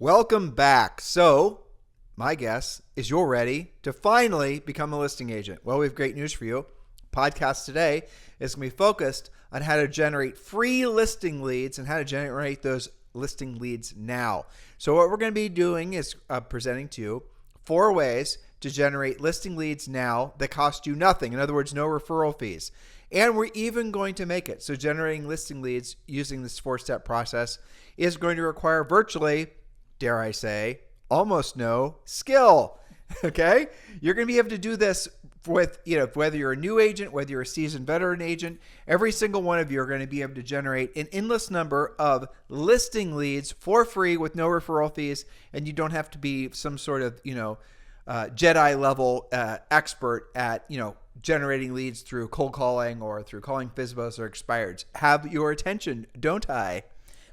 Welcome back. So, my guess is you're ready to finally become a listing agent. Well, we have great news for you. Podcast today is going to be focused on how to generate free listing leads and how to generate those listing leads now. So what we're going to be doing is presenting to you 4 ways to generate listing leads now that cost you nothing. In other words, no referral fees. And we're even going to make it so generating listing leads using this 4-step process is going to require virtually, dare I say, almost no skill. Okay? You're going to be able to do this with, whether you're a new agent, whether you're a seasoned veteran agent, every single one of you are going to be able to generate an endless number of listing leads for free with no referral fees, and you don't have to be some sort of, Jedi level expert at, generating leads through cold calling or through calling FSBOs or expireds. Have your attention, don't I?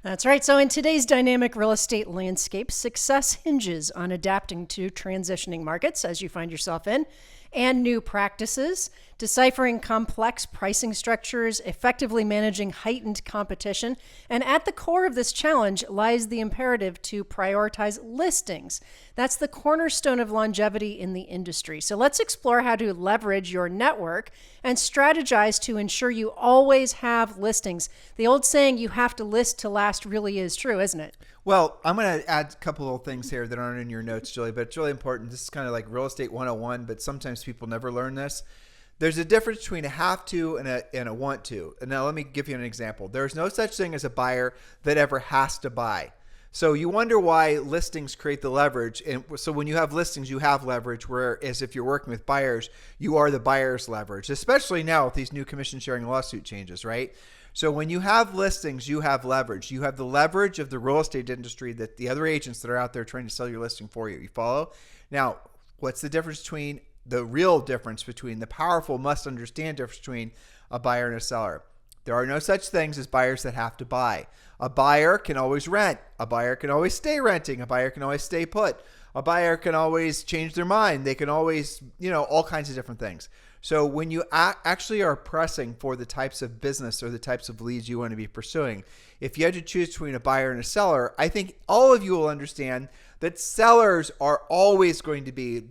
That's right. So in today's dynamic real estate landscape, success hinges on adapting to transitioning markets, as you find yourself in, and new practices, deciphering complex pricing structures, effectively managing heightened competition. And at the core of this challenge lies the imperative to prioritize listings. That's the cornerstone of longevity in the industry. So let's explore how to leverage your network and strategize to ensure you always have listings. The old saying, you have to list to last, really is true, isn't it? Well, I'm going to add a couple of things here that aren't in your notes, Julie, but it's really important. This is kind of like real estate 101, but sometimes people never learn this. There's a difference between a have to and a want to. And now let me give you an example. There's no such thing as a buyer that ever has to buy. So you wonder why listings create the leverage. And so when you have listings, you have leverage, whereas if you're working with buyers, you are the buyer's leverage, especially now with these new commission sharing lawsuit changes, right? So when you have listings, you have leverage. You have the leverage of the real estate industry that the other agents that are out there trying to sell your listing for you. You follow? Now, what's the difference between the real difference between the powerful must understand difference between a buyer and a seller? There are no such things as buyers that have to buy. A buyer can always rent. A buyer can always stay renting. A buyer can always stay put. A buyer can always change their mind. They can always, all kinds of different things. So when you actually are pressing for the types of business or the types of leads you want to be pursuing, if you had to choose between a buyer and a seller, I think all of you will understand that sellers are always going to be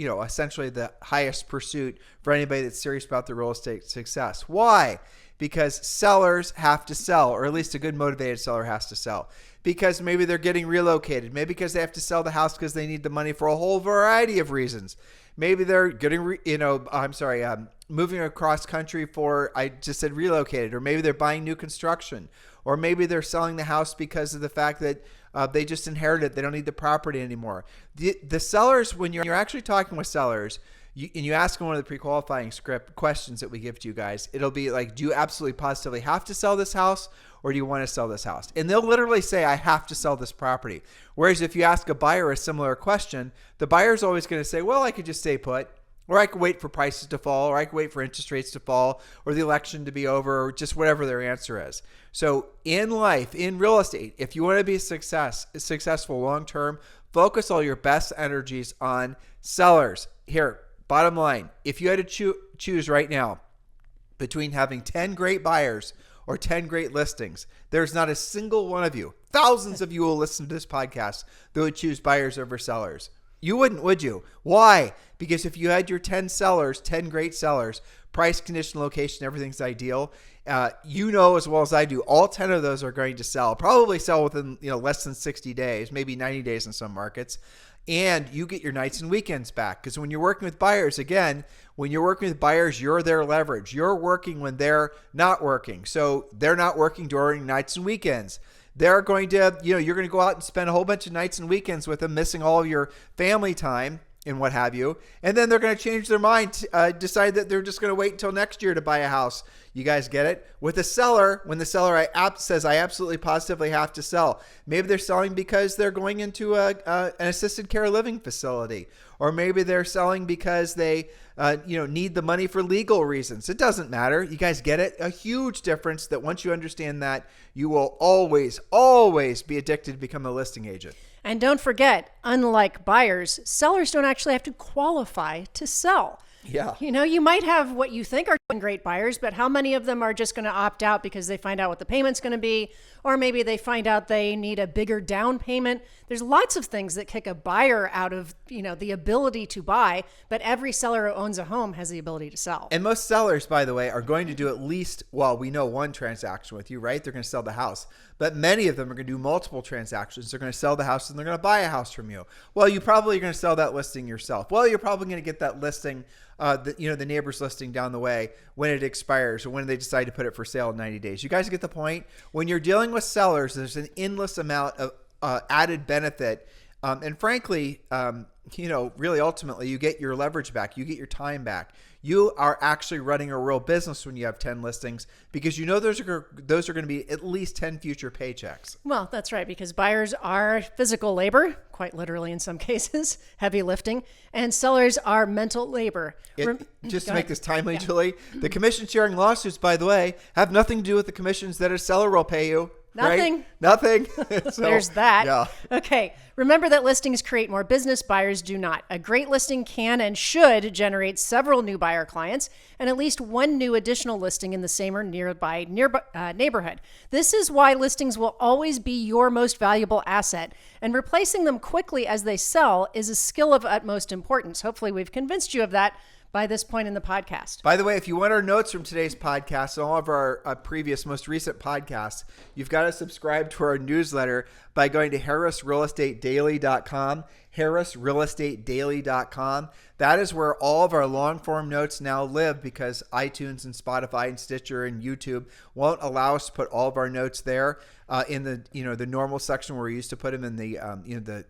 essentially the highest pursuit for anybody that's serious about their real estate success. Why? Because sellers have to sell, or at least a good motivated seller has to sell. Because maybe they're getting relocated. Maybe because they have to sell the house because they need the money for a whole variety of reasons. Maybe they're getting, moving across country for, I just said relocated, or maybe they're buying new construction, or maybe they're selling the house because of the fact that they just inherited it. They don't need the property anymore. The sellers, when you're actually talking with sellers, and you ask them one of the pre-qualifying script questions that we give to you guys, it'll be like, do you absolutely positively have to sell this house, or do you want to sell this house? And they'll literally say, I have to sell this property. Whereas if you ask a buyer a similar question, the buyer's always going to say, well, I could just stay put, or I could wait for prices to fall, or I could wait for interest rates to fall, or the election to be over, or just whatever their answer is. So in life, in real estate, if you want to be successful long-term, focus all your best energies on sellers. Here, bottom line, if you had to choose right now between having 10 great buyers or 10 great listings, there's not a single one of you, thousands of you will listen to this podcast, that would choose buyers over sellers. You wouldn't, would you? Why? Because if you had your 10 sellers, 10 great sellers, price, condition, location, everything's ideal, as well as I do, all 10 of those are going to sell, probably sell within less than 60 days, maybe 90 days in some markets. And you get your nights and weekends back. Because when you're working with buyers, again, when you're working with buyers, you're their leverage. You're working when they're not working. So they're not working during nights and weekends. They're going to, you're going to go out and spend a whole bunch of nights and weekends with them, missing all of your family time and what have you. And then they're going to change their mind, decide that they're just going to wait until next year to buy a house. You guys get it? With a seller, when the seller says, I absolutely positively have to sell, maybe they're selling because they're going into an assisted care living facility, or maybe they're selling because they need the money for legal reasons. It doesn't matter. You guys get it? A huge difference that once you understand that, you will always, always be addicted to become a listing agent. And don't forget, unlike buyers, sellers don't actually have to qualify to sell. Yeah. You might have what you think are great buyers, but how many of them are just going to opt out because they find out what the payment's going to be, or maybe they find out they need a bigger down payment. There's lots of things that kick a buyer out of, the ability to buy, but every seller who owns a home has the ability to sell. And most sellers, by the way, are going to do at least, well, we know one transaction with you, right? They're going to sell the house. But many of them are going to do multiple transactions. They're going to sell the house and they're going to buy a house from you. Well, you probably are going to sell that listing yourself. Well, you're probably going to get that listing, the neighbor's listing down the way when it expires or when they decide to put it for sale in 90 days. You guys get the point? When you're dealing with sellers, there's an endless amount of added benefit. And frankly, really ultimately, you get your leverage back. You get your time back. You are actually running a real business when you have 10 listings because those are going to be at least 10 future paychecks. Well, that's right, because buyers are physical labor, quite literally in some cases, heavy lifting, and sellers are mental labor. Just to make this timely, Julie, the commission sharing lawsuits, by the way, have nothing to do with the commissions that a seller will pay you. Nothing. Right? Nothing. So, there's that. Yeah. Okay. Remember that listings create more business, buyers do not. A great listing can and should generate several new buyer clients and at least one new additional listing in the same or nearby neighborhood. This is why listings will always be your most valuable asset, and replacing them quickly as they sell is a skill of utmost importance. Hopefully we've convinced you of that by this point in the podcast. By the way, if you want our notes from today's podcast and all of our previous, most recent podcasts, you've got to subscribe to our newsletter by going to harrisrealestatedaily.com, harrisrealestatedaily.com. That is where all of our long-form notes now live because iTunes and Spotify and Stitcher and YouTube won't allow us to put all of our notes there in the the normal section where we used to put them in the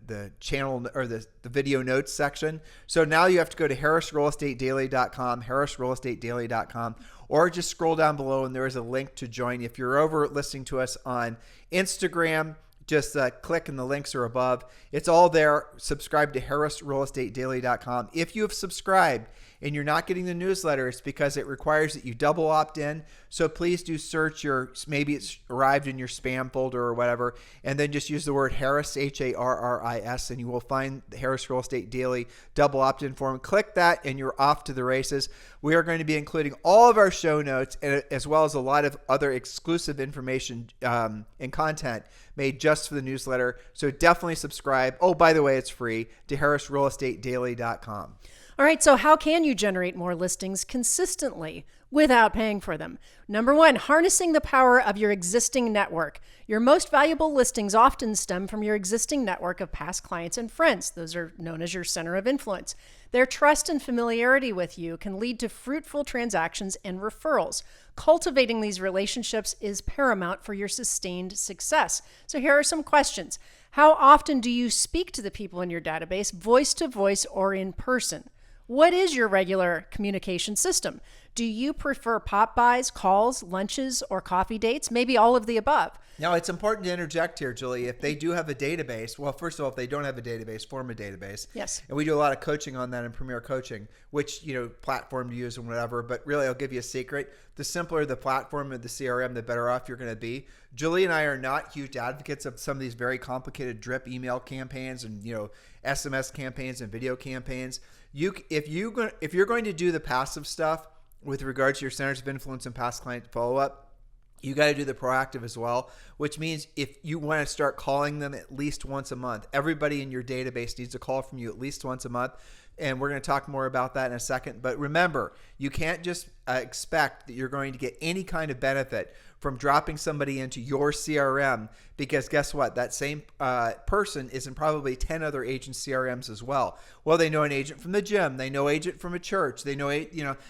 the channel or the video notes section. So now you have to go to harrisrealestatedaily.com, harrisrealestatedaily.com, or just scroll down below and there is a link to join. If you're over listening to us on Instagram, just click and the links are above. It's all there. Subscribe to harrisrealestatedaily.com. If you have subscribed and you're not getting the newsletter, it's because it requires that you double opt in. So please do search maybe it's arrived in your spam folder or whatever, and then just use the word Harris, Harris, and you will find the Harris Real Estate Daily double opt-in form. Click that and you're off to the races. We are going to be including all of our show notes as well as a lot of other exclusive information and content made just for the newsletter. So definitely subscribe. Oh, by the way, it's free to harrisrealestatedaily.com. All right, so how can you generate more listings consistently without paying for them? Number one, harnessing the power of your existing network. Your most valuable listings often stem from your existing network of past clients and friends. Those are known as your center of influence. Their trust and familiarity with you can lead to fruitful transactions and referrals. Cultivating these relationships is paramount for your sustained success. So here are some questions. How often do you speak to the people in your database, voice to voice or in person? What is your regular communication system? Do you prefer pop-bys, calls, lunches, or coffee dates? Maybe all of the above. Now, it's important to interject here, Julie. If they do have a database, well, first of all, if they don't have a database, form a database. Yes. And we do a lot of coaching on that in Premier Coaching, which, platform to use and whatever. But really, I'll give you a secret. The simpler the platform and the CRM, the better off you're going to be. Julie and I are not huge advocates of some of these very complicated drip email campaigns and, SMS campaigns and video campaigns. If you're going to do the passive stuff with regards to your centers of influence and past client follow-up, you got to do the proactive as well, which means if you want to start calling them at least once a month, everybody in your database needs a call from you at least once a month. And we're going to talk more about that in a second. But remember, you can't just expect that you're going to get any kind of benefit from dropping somebody into your CRM, because guess what? That same person is in probably 10 other agent CRMs as well. Well, they know an agent from the gym. They know agent from a church. They know,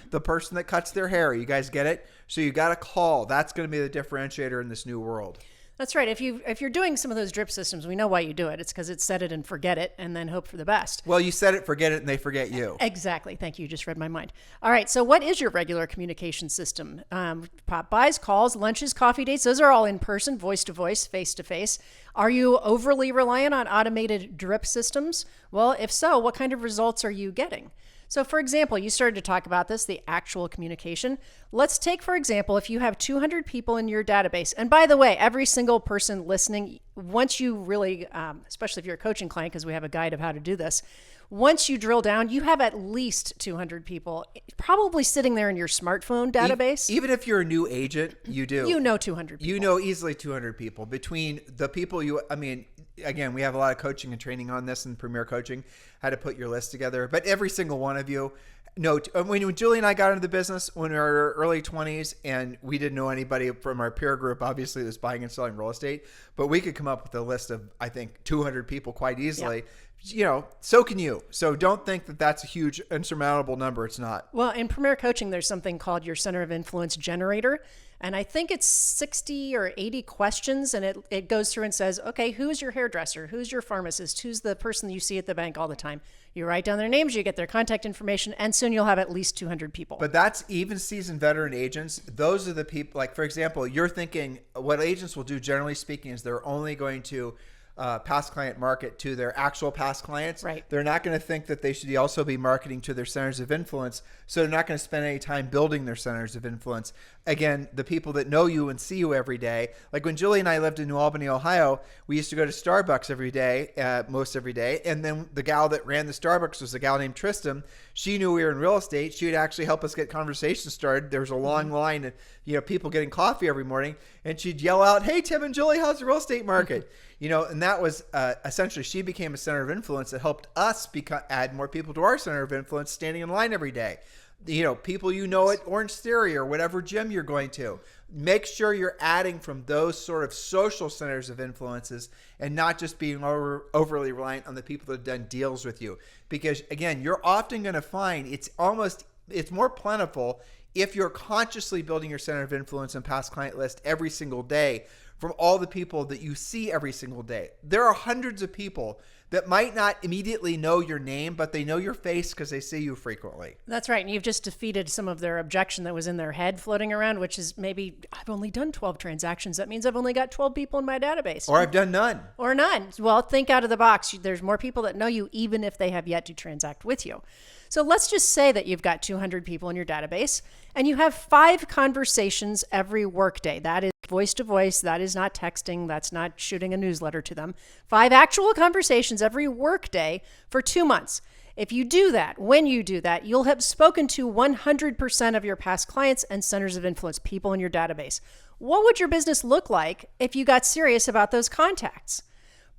the person that cuts their hair. You guys get it? So you got to call. That's going to be the differentiator in this new world. That's right. If you're doing some of those drip systems, we know why you do it. It's because it's set it and forget it and then hope for the best. Well, you set it, forget it, and they forget you. Exactly. Thank you. You just read my mind. All right. So what is your regular communication system? Pop-bys, calls, lunches, coffee dates. Those are all in person, voice to voice, face to face. Are you overly reliant on automated drip systems? Well, if so, what kind of results are you getting? So, for example, you started to talk about this, the actual communication. Let's take, for example, if you have 200 people in your database, and by the way, every single person listening, once you really, especially if you're a coaching client, because we have a guide of how to do this, once you drill down, you have at least 200 people probably sitting there in your smartphone database. Even if you're a new agent, you do. You know 200 people. You know easily 200 people. Between the people again, we have a lot of coaching and training on this in Premier Coaching, how to put your list together. But every single one of you know, when Julie and I got into the business when we were in our early 20s and we didn't know anybody from our peer group, obviously, that was buying and selling real estate, but we could come up with a list of, I think, 200 people quite easily. Yeah. So can you. So don't think that that's a huge insurmountable number. It's not. Well, in Premier Coaching, there's something called your Center of Influence Generator. And I think it's 60 or 80 questions. And it goes through and says, okay, who's your hairdresser? Who's your pharmacist? Who's the person that you see at the bank all the time? You write down their names, you get their contact information, and soon you'll have at least 200 people. But that's even seasoned veteran agents. Those are the people, like, for example, you're thinking what agents will do, generally speaking, is they're only going to past client market to their actual past clients. Right. They're not going to think that they should also be marketing to their centers of influence. So they're not going to spend any time building their centers of influence. Again, the people that know you and see you every day. Like when Julie and I lived in New Albany, Ohio, we used to go to Starbucks every day, most every day. And then the gal that ran the Starbucks was a gal named Tristan. She knew we were in real estate. She would actually help us get conversations started. There was a long line of people getting coffee every morning. And she'd yell out, "Hey, Tim and Julie, how's the real estate market?" And that was essentially, she became a center of influence that helped us add more people to our center of influence, standing in line every day. People at Orange Theory or whatever gym you're going to. Make sure you're adding from those sort of social centers of influences and not just being overly reliant on the people that have done deals with you. Because again, you're often going to find it's more plentiful if you're consciously building your center of influence and past client list every single day from all the people that you see every single day. There are hundreds of people that might not immediately know your name, but they know your face because they see you frequently. That's right. And you've just defeated some of their objection that was in their head floating around, which is maybe I've only done 12 transactions. That means I've only got 12 people in my database. Or I've done none. Or none. Well, think out of the box. There's more people that know you even if they have yet to transact with you. So let's just say that you've got 200 people in your database and you have 5 conversations every workday. That is voice to voice. That is not texting. That's not shooting a newsletter to them. 5 actual conversations every workday for 2 months. If you do that, when you do that, you'll have spoken to 100% of your past clients and centers of influence, people in your database. What would your business look like if you got serious about those contacts?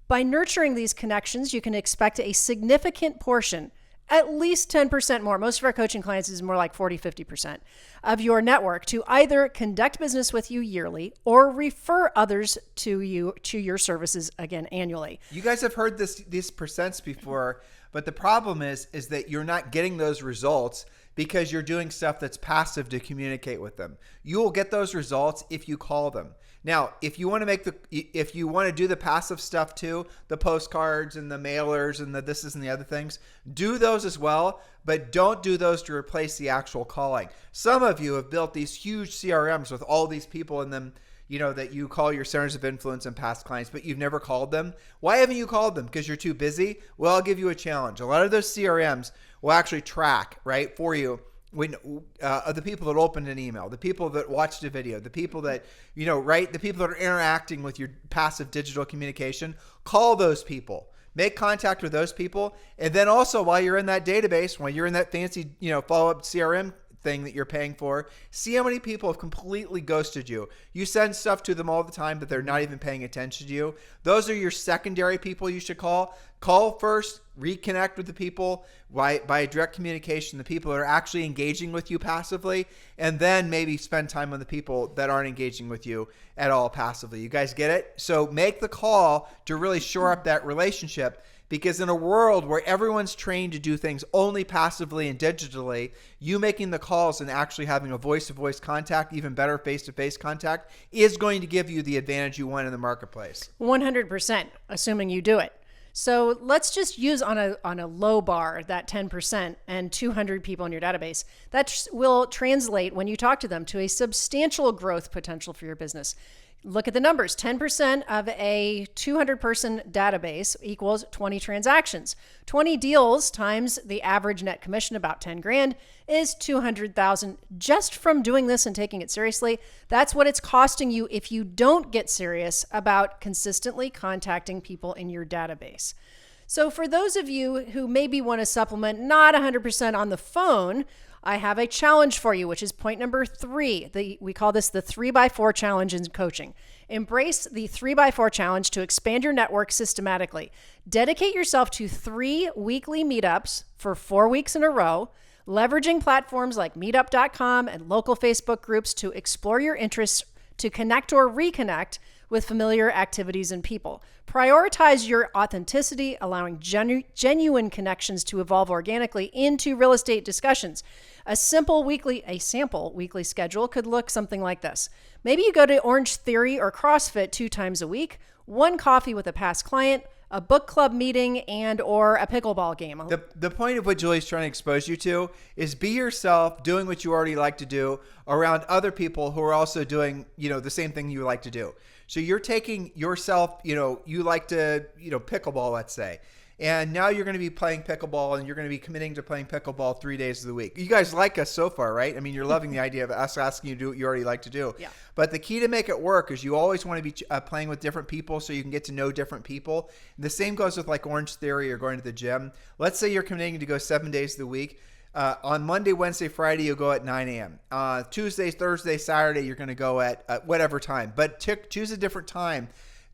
By nurturing these connections, you can expect a significant portion, at least 10% more. Most of our coaching clients is more like 40, 50% of your network to either conduct business with you yearly or refer others to your services again annually. You guys have heard these percents before, but the problem is that you're not getting those results because you're doing stuff that's passive to communicate with them. You will get those results if you call them. Now, if you want to do the passive stuff too, the postcards and the mailers and the thises and the other things, do those as well, but don't do those to replace the actual calling. Some of you have built these huge CRMs with all these people in them, that you call your centers of influence and past clients, but you've never called them. Why haven't you called them? Because you're too busy? Well, I'll give you a challenge. A lot of those CRMs will actually track, right, for you when the people that opened an email, the people that watched a video, the people that, the people that are interacting with your passive digital communication, call those people. Make contact with those people. And then also while you're in that database, while you're in that fancy, follow-up CRM thing that you're paying for, see how many people have completely ghosted you. You send stuff to them all the time, but they're not even paying attention to you. Those are your secondary people you should call. Call first, reconnect with the people by direct communication, the people that are actually engaging with you passively, and then maybe spend time on the people that aren't engaging with you at all passively. You guys get it? So make the call to really shore up that relationship. Because in a world where everyone's trained to do things only passively and digitally, you making the calls and actually having a voice-to-voice contact, even better face-to-face contact, is going to give you the advantage you want in the marketplace. 100%, assuming you do it. So let's just use on a low bar that 10% and 200 people in your database. That will translate when you talk to them to a substantial growth potential for your business. Look at the numbers. 10% of a 200-person database equals 20 transactions. 20 deals times the average net commission, about 10 grand, is 200,000 just from doing this and taking it seriously. That's what it's costing you if you don't get serious about consistently contacting people in your database. So for those of you who maybe want to supplement not 100% on the phone, I have a challenge for you, which is point number 3. We call this the 3x4 challenge in coaching. Embrace the 3x4 challenge to expand your network systematically. Dedicate yourself to 3 weekly meetups for 4 weeks in a row, leveraging platforms like meetup.com and local Facebook groups to explore your interests, to connect or reconnect with familiar activities and people. Prioritize your authenticity, allowing genuine connections to evolve organically into real estate discussions. A sample weekly schedule could look something like this. Maybe you go to Orange Theory or CrossFit 2 times a week, 1 coffee with a past client, a book club meeting, and or a pickleball game. The point of what Julie's trying to expose you to is be yourself, doing what you already like to do around other people who are also doing, the same thing you like to do. So you're taking yourself, you like to, pickleball, let's say. And now you're going to be playing pickleball and you're going to be committing to playing pickleball 3 days of the week. You guys like us so far, right? I mean, you're loving the idea of us asking you to do what you already like to do. Yeah. But the key to make it work is you always want to be playing with different people so you can get to know different people. The same goes with like Orange Theory or going to the gym. Let's say you're committing to go 7 days of the week. On Monday, Wednesday, Friday, you'll go at 9 a.m. Tuesday, Thursday, Saturday, you're going to go at whatever time. But choose a different time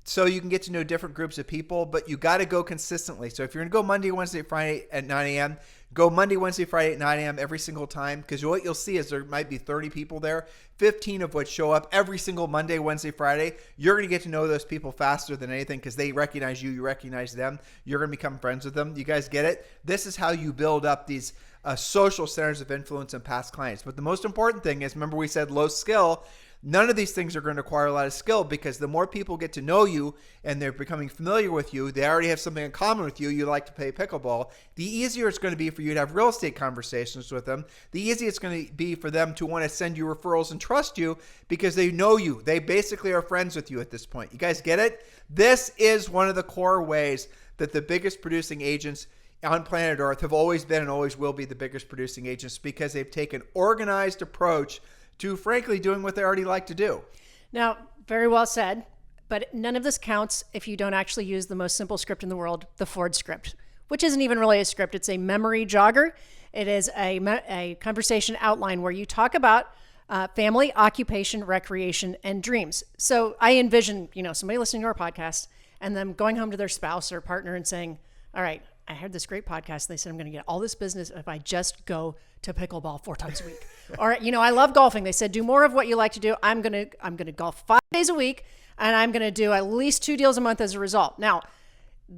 so you can get to know different groups of people, but you got to go consistently. So if you're going to go Monday, Wednesday, Friday at 9 a.m., go Monday, Wednesday, Friday at 9 a.m. every single time, because what you'll see is there might be 30 people there, 15 of which show up every single Monday, Wednesday, Friday. You're going to get to know those people faster than anything because they recognize you, you recognize them. You're going to become friends with them. You guys get it? This is how you build up these social centers of influence and past clients. But the most important thing is, remember we said low skill. None of these things are going to require a lot of skill because the more people get to know you and they're becoming familiar with you, they already have something in common with you. You like to play pickleball. The easier it's going to be for you to have real estate conversations with them. The easier it's going to be for them to want to send you referrals and trust you because they know you. They basically are friends with you at this point. You guys get it? This is one of the core ways that the biggest producing agents on planet Earth have always been and always will be the biggest producing agents because they've taken an organized approach to frankly doing what they already like to do. Now, very well said, but none of this counts if you don't actually use the most simple script in the world, the Ford script, which isn't even really a script. It's a memory jogger. It is a conversation outline where you talk about family, occupation, recreation, and dreams. So I envision, somebody listening to our podcast and them going home to their spouse or partner and saying, all right, I heard this great podcast. They said I'm going to get all this business if I just go to pickleball 4 times a week. Or, I love golfing. They said, do more of what you like to do. I'm going to golf 5 days a week and I'm going to do at least 2 deals a month as a result. Now,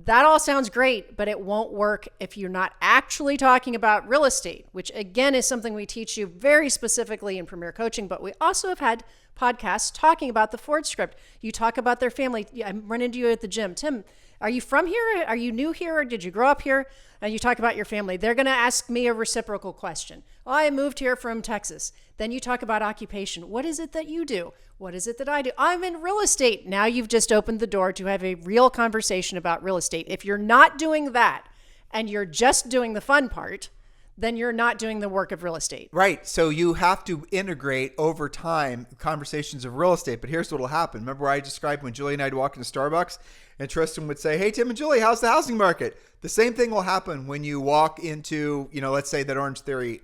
that all sounds great, but it won't work if you're not actually talking about real estate, which again is something we teach you very specifically in Premier Coaching, but we also have had podcasts talking about the Ford script. You talk about their family. I run into you at the gym. Tim, are you from here? Are you new here? Or did you grow up here? And you talk about your family. They're going to ask me a reciprocal question. Oh, I moved here from Texas. Then you talk about occupation. What is it that you do? What is it that I do? I'm in real estate. Now you've just opened the door to have a real conversation about real estate. If you're not doing that and you're just doing the fun part, then you're not doing the work of real estate. Right. So you have to integrate over time conversations of real estate. But here's what will happen. Remember I described when Julie and I'd walk into Starbucks and Tristan would say, hey, Tim and Julie, how's the housing market? The same thing will happen when you walk into, let's say that Orange Theory,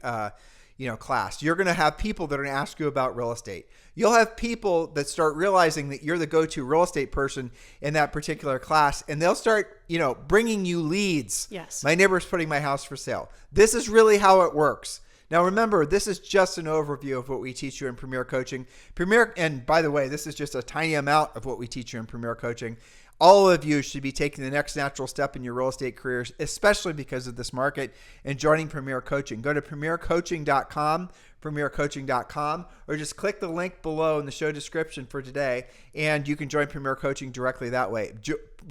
class. You're going to have people that are going to ask you about real estate. You'll have people that start realizing that you're the go-to real estate person in that particular class, and they'll start, bringing you leads. Yes. My neighbor's putting my house for sale. This is really how it works. Now, remember, this is just an overview of what we teach you in Premier Coaching. And by the way, this is just a tiny amount of what we teach you in Premier Coaching. All of you should be taking the next natural step in your real estate careers, especially because of this market, and joining Premier Coaching. Go to premiercoaching.com, or just click the link below in the show description for today, and you can join Premier Coaching directly that way.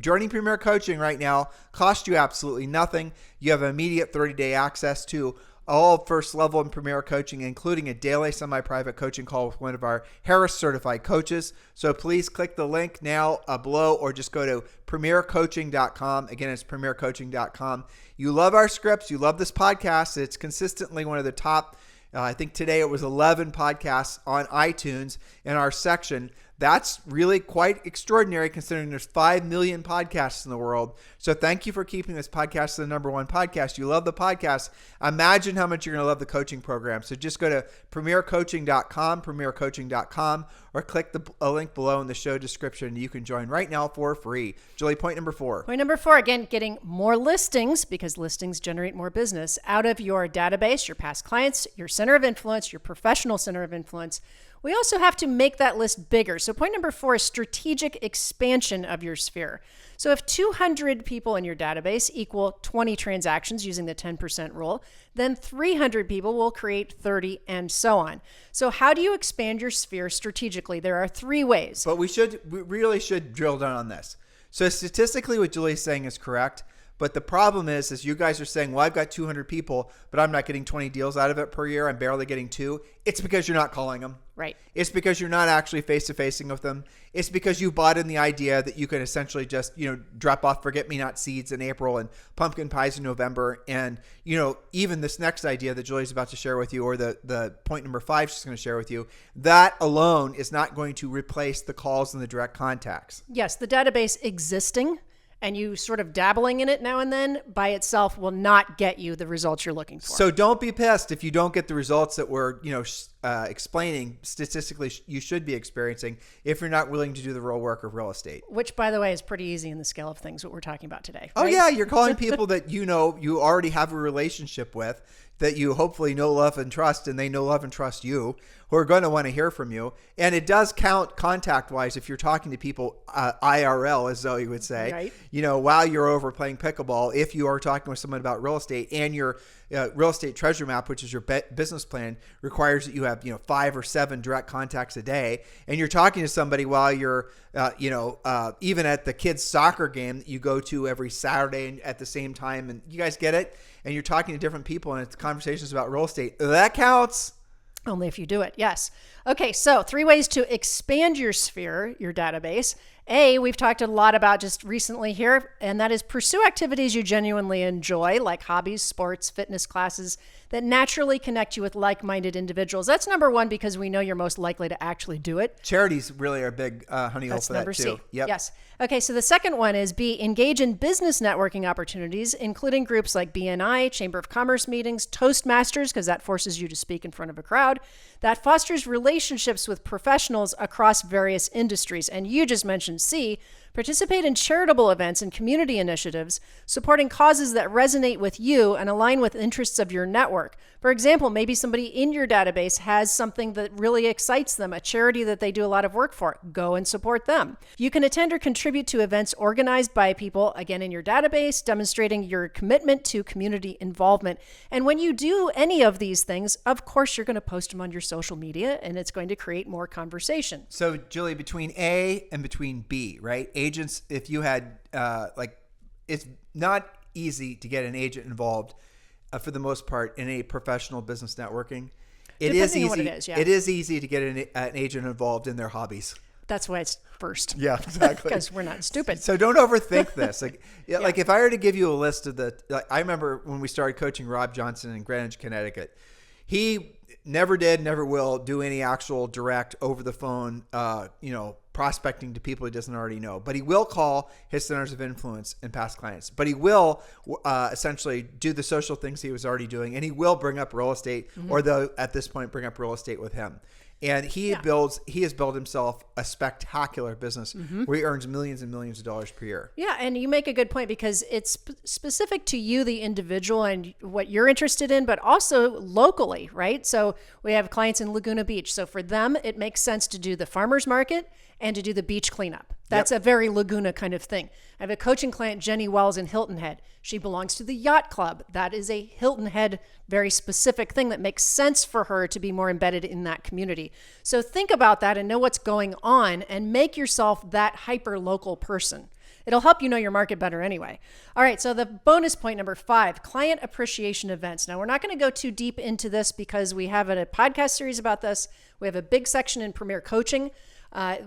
Joining Premier Coaching right now costs you absolutely nothing. You have immediate 30-day access to all first level and premier coaching, including a daily semi-private coaching call with one of our Harris certified coaches. So please click the link now below, or just go to premiercoaching.com. Again, it's premiercoaching.com. You love our scripts. You love this podcast. It's consistently one of the top, I think today it was 11 podcasts on iTunes in our section. That's really quite extraordinary considering there's 5 million podcasts in the world. So thank you for keeping this podcast the number one podcast. You love the podcast. Imagine how much you're going to love the coaching program. So just go to premiercoaching.com, or click a link below in the show description. You can join right now for free. Julie, point number 4. Point number 4, again, getting more listings, because listings generate more business out of your database, your past clients, your center of influence, your professional center of influence. We also have to make that list bigger. So point number 4 is strategic expansion of your sphere. So if 200 people in your database equal 20 transactions using the 10% rule, then 300 people will create 30, and so on. So how do you expand your sphere strategically? There are 3 ways. But we really should drill down on this. So statistically, what Julie's saying is correct. But the problem is you guys are saying, well, I've got 200 people, but I'm not getting 20 deals out of it per year. I'm barely getting 2. It's because you're not calling them. Right. It's because you're not actually face-to-facing with them. It's because you bought in the idea that you can essentially just, drop off forget-me-not seeds in April and pumpkin pies in November. And, even this next idea that Julie's about to share with you, or the point number 5 she's going to share with you, that alone is not going to replace the calls and the direct contacts. Yes, the database existing and you sort of dabbling in it now and then by itself will not get you the results you're looking for. So don't be pissed if you don't get the results that we're, explaining statistically you should be experiencing if you're not willing to do the real work of real estate. Which, by the way, is pretty easy in the scale of things, what we're talking about today. Oh, right? yeah. You're calling people that you already have a relationship with, that you hopefully know, love, and trust, and they know, love, and trust you, who are going to want to hear from you. And it does count contact-wise if you're talking to people IRL, as Zoe would say, right. While you're over playing pickleball, if you are talking with someone about real estate, and your real estate treasure map, which is your business plan, requires that you have 5 or 7 direct contacts a day, and you're talking to somebody while you're even at the kids' soccer game that you go to every Saturday and at the same time, and you guys get it, and you're talking to different people and it's conversations about real estate, that counts. Only if you do it, yes. Okay, so 3 ways to expand your sphere, your database. A, we've talked a lot about just recently here, and that is pursue activities you genuinely enjoy, like hobbies, sports, fitness classes that naturally connect you with like-minded individuals. That's number 1 because we know you're most likely to actually do it. Charities really are a big honey hole for that too. That's number C. Yep. Yes. Okay, so the second one is B, engage in business networking opportunities, including groups like BNI, Chamber of Commerce meetings, Toastmasters, because that forces you to speak in front of a crowd. That fosters relationships with professionals across various industries. And you just mentioned C, participate in charitable events and community initiatives, supporting causes that resonate with you and align with interests of your network. For example, maybe somebody in your database has something that really excites them, a charity that they do a lot of work for. Go and support them. You can attend or contribute to events organized by people, again, in your database, demonstrating your commitment to community involvement. And when you do any of these things, of course, you're going to post them on your social media, and it's going to create more conversation. So, Julie, between A and between B, right? Agents, if you had, it's not easy to get an agent involved for the most part in a professional business networking. It is easy. On what it is, yeah. It is easy to get an agent involved in their hobbies. That's why it's first. Yeah, exactly. Because we're not stupid. So don't overthink this. Like if I were to give you a list of I remember when we started coaching Rob Johnson in Greenwich, Connecticut, he never did, never will do any actual direct over the phone, prospecting to people he doesn't already know. But he will call his centers of influence and past clients. But he will essentially do the social things he was already doing, and he will bring up real estate, or at this point bring up real estate with him. And he has built himself a spectacular business where he earns millions and millions of dollars per year. Yeah, and you make a good point because it's specific to you, the individual, and what you're interested in, but also locally, right? So we have clients in Laguna Beach. So for them, it makes sense to do the farmer's market and to do the beach cleanup. That's a very Laguna kind of thing. I have a coaching client, Jenny Wells in Hilton Head. She belongs to the yacht club. That is a Hilton Head, very specific thing that makes sense for her to be more embedded in that community. So think about that and know what's going on and make yourself that hyper-local person. It'll help you know your market better anyway. All right, so the bonus point number 5, client appreciation events. Now, we're not going to go too deep into this because we have a podcast series about this. We have a big section in Premier Coaching,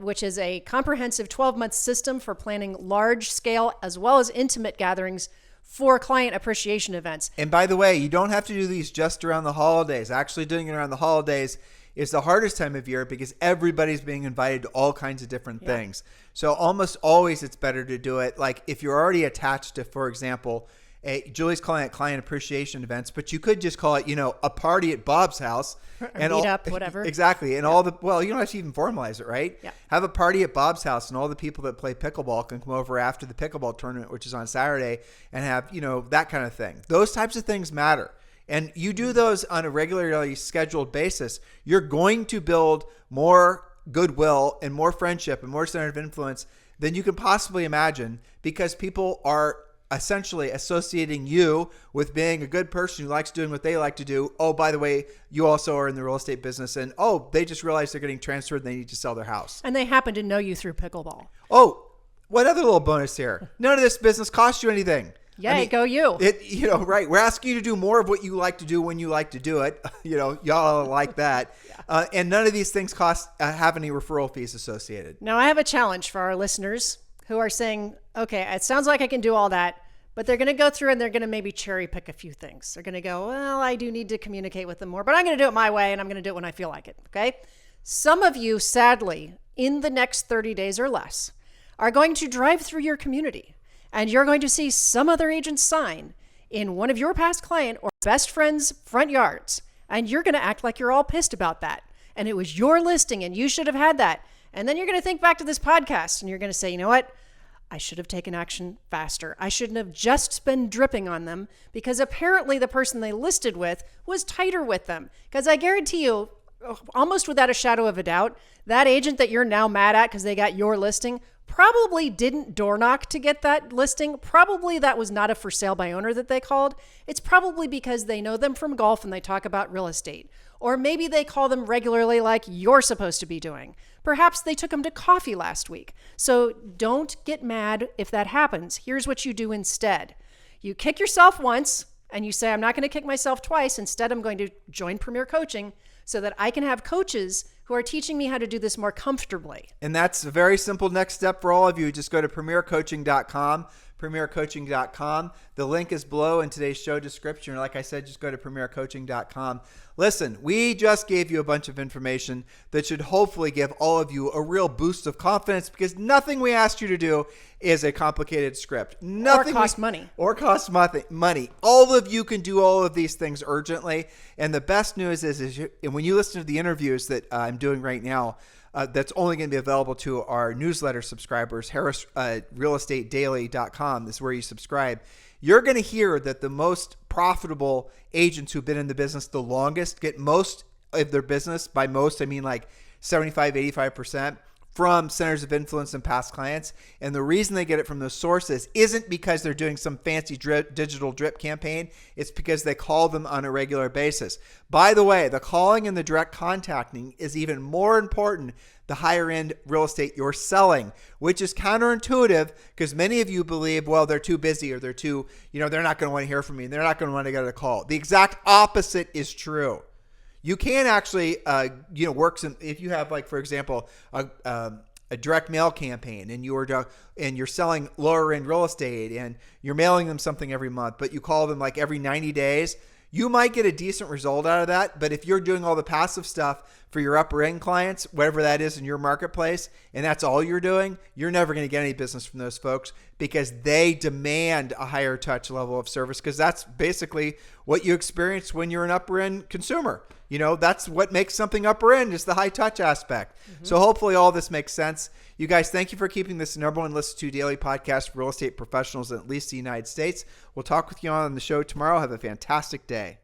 which is a comprehensive 12-month system for planning large-scale as well as intimate gatherings for client appreciation events. And by the way, you don't have to do these just around the holidays. Actually, doing it around the holidays is the hardest time of year because everybody's being invited to all kinds of different things. So almost always it's better to do it like if you're already attached to, for example, Julie's calling it client appreciation events, but you could just call it, a party at Bob's house. And meet up, whatever. Exactly. And you don't have to even formalize it, right? Yeah. Have a party at Bob's house and all the people that play pickleball can come over after the pickleball tournament, which is on Saturday, and have, that kind of thing. Those types of things matter. And you do those on a regularly scheduled basis, you're going to build more goodwill and more friendship and more center of influence than you can possibly imagine because people are essentially associating you with being a good person who likes doing what they like to do. Oh, by the way, you also are in the real estate business and they just realized they're getting transferred and they need to sell their house. And they happen to know you through pickleball. Oh, what other little bonus here? None of this business costs you anything. Yay, go you. Right. We're asking you to do more of what you like to do when you like to do it. Y'all like that. And none of these things have any referral fees associated. Now, I have a challenge for our listeners who are saying, okay, it sounds like I can do all that, but they're going to go through and they're going to maybe cherry pick a few things. They're going to go, well, I do need to communicate with them more, but I'm going to do it my way and I'm going to do it when I feel like it. Okay. Some of you, sadly, in the next 30 days or less, are going to drive through your community and you're going to see some other agent's sign in one of your past client or best friend's front yards. And you're going to act like you're all pissed about that. And it was your listing and you should have had that. And then you're going to think back to this podcast and you're going to say, you know what? I should have taken action faster. I shouldn't have just been dripping on them because apparently the person they listed with was tighter with them. Because I guarantee you, almost without a shadow of a doubt, that agent that you're now mad at because they got your listing probably didn't door knock to get that listing. Probably that was not a for sale by owner that they called. It's probably because they know them from golf and they talk about real estate. Or maybe they call them regularly like you're supposed to be doing. Perhaps they took them to coffee last week. So don't get mad if that happens. Here's what you do instead. You kick yourself once and you say, I'm not going to kick myself twice. Instead, I'm going to join Premier Coaching so that I can have coaches who are teaching me how to do this more comfortably. And that's a very simple next step for all of you. Just go to premiercoaching.com, premiercoaching.com. The link is below in today's show description. Like I said, just go to premiercoaching.com. Listen, we just gave you a bunch of information that should hopefully give all of you a real boost of confidence because nothing we asked you to do is a complicated script. Nothing or cost money. Or cost money. All of you can do all of these things urgently. And the best news is when you listen to the interviews that I'm doing right now, that's only going to be available to our newsletter subscribers, harrisrealestatedaily.com. This is where you subscribe. You're going to hear that the most profitable agents who've been in the business the longest get most of their business. By most, I mean like 75, 85% from centers of influence and past clients. And the reason they get it from those sources isn't because they're doing some fancy digital drip campaign. It's because they call them on a regular basis. By the way, the calling and the direct contacting is even more important the higher end real estate you're selling, which is counterintuitive because many of you believe, well, they're too busy or they're too, they're not going to want to hear from me and they're not going to want to get a call. The exact opposite is true. You can actually, work some, if you have like, for example, a direct mail campaign and you're selling lower end real estate and you're mailing them something every month, but you call them like every 90 days, you might get a decent result out of that. But if you're doing all the passive stuff for your upper end clients, whatever that is in your marketplace, and that's all you're doing, you're never going to get any business from those folks because they demand a higher touch level of service because that's basically what you experience when you're an upper end consumer. That's what makes something upper end is the high touch aspect. Mm-hmm. So hopefully all this makes sense. You guys, thank you for keeping this the number one listened to daily podcast for real estate professionals in at least the United States. We'll talk with you on the show tomorrow. Have a fantastic day.